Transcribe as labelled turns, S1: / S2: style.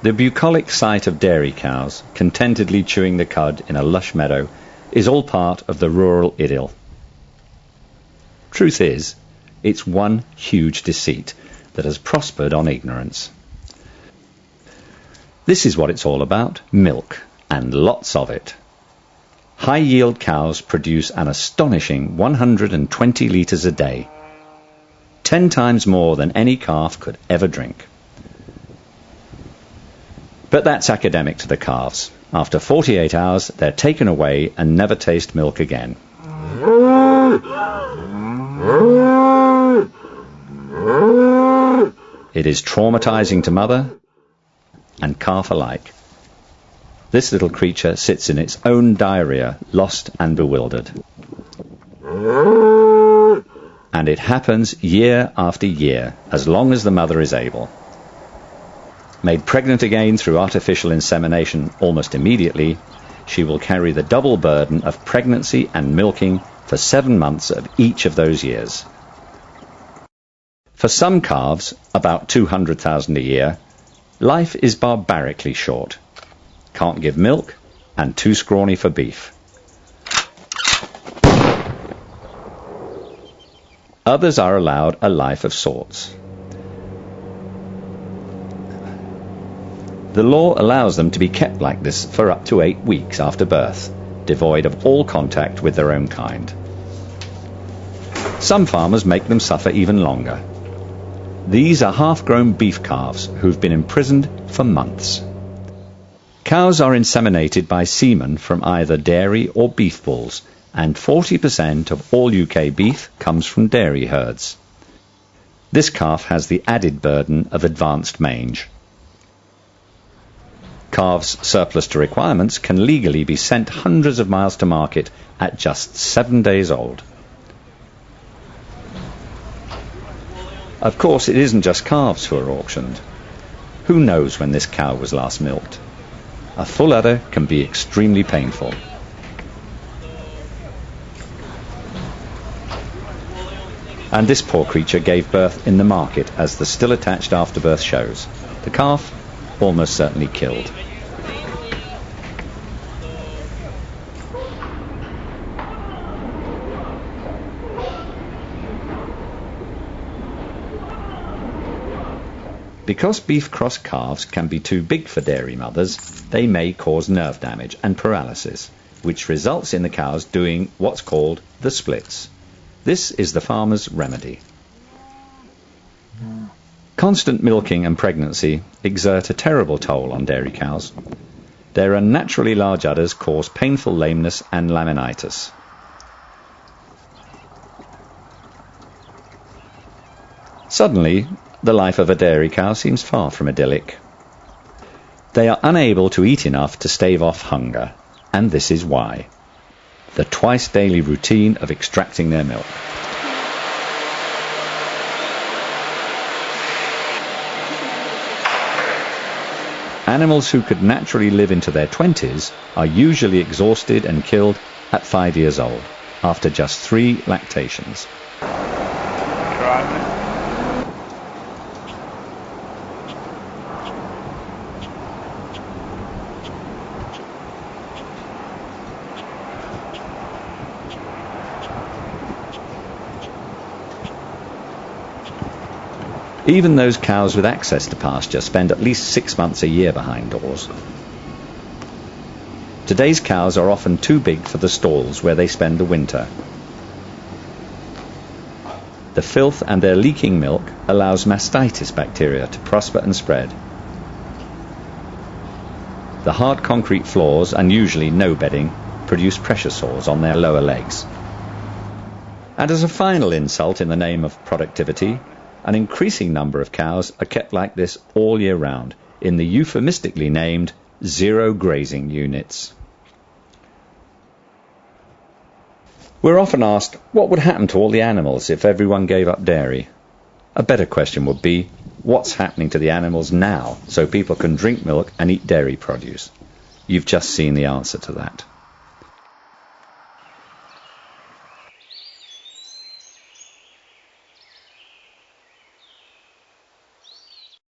S1: The bucolic sight of dairy cows contentedly chewing the cud in a lush meadow is all part of the rural idyll. Truth is, it's one huge deceit that has prospered on ignorance. This is what it's all about: milk, and lots of it. High-yield cows produce an astonishing 120 litres a day, 10 times more than any calf could ever drink. But that's academic to the calves. After 48 hours, they're taken away and never taste milk again. It is traumatizing to mother and calf alike. This little creature sits in its own diarrhea, lost and bewildered. And it happens year after year, as long as the mother is able. Made pregnant again through artificial insemination almost immediately, she will carry the double burden of pregnancy and milking for 7 months of each of those years. For some calves, about 200,000 a year, life is barbarically short. Can't give milk and too scrawny for beef. Others are allowed a life of sorts. The law allows them to be kept like this for up to 8 weeks after birth, devoid of all contact with their own kind. Some farmers make them suffer even longer. These are half-grown beef calves who've been imprisoned for months. Cows are inseminated by semen from either dairy or beef bulls, and 40% of all UK beef comes from dairy herds. This calf has the added burden of advanced mange. Calves surplus to requirements can legally be sent hundreds of miles to market at just 7 days old. Of course, it isn't just calves who are auctioned. Who knows when this cow was last milked? A full udder can be extremely painful. And this poor creature gave birth in the market, as the still attached afterbirth shows. The calf almost certainly killed. Because beef cross calves can be too big for dairy mothers, they may cause nerve damage and paralysis, which results in the cows doing what's called the splits. This is the farmer's remedy. Constant milking and pregnancy exert a terrible toll on dairy cows. Their unnaturally large udders cause painful lameness and laminitis. Suddenly, the life of a dairy cow seems far from idyllic. They are unable to eat enough to stave off hunger, and this is why. The twice-daily routine of extracting their milk. Animals who could naturally live into their 20s are usually exhausted and killed at 5 years old, after just 3 lactations. Even those cows with access to pasture spend at least 6 months a year behind doors. Today's cows are often too big for the stalls where they spend the winter. The filth and their leaking milk allows mastitis bacteria to prosper and spread. The hard concrete floors, and usually no bedding, produce pressure sores on their lower legs. And as a final insult in the name of productivity, an increasing number of cows are kept like this all year round, in the euphemistically named zero grazing units. We're often asked, what would happen to all the animals if everyone gave up dairy? A better question would be, what's happening to the animals now so people can drink milk and eat dairy produce? You've just seen the answer to that.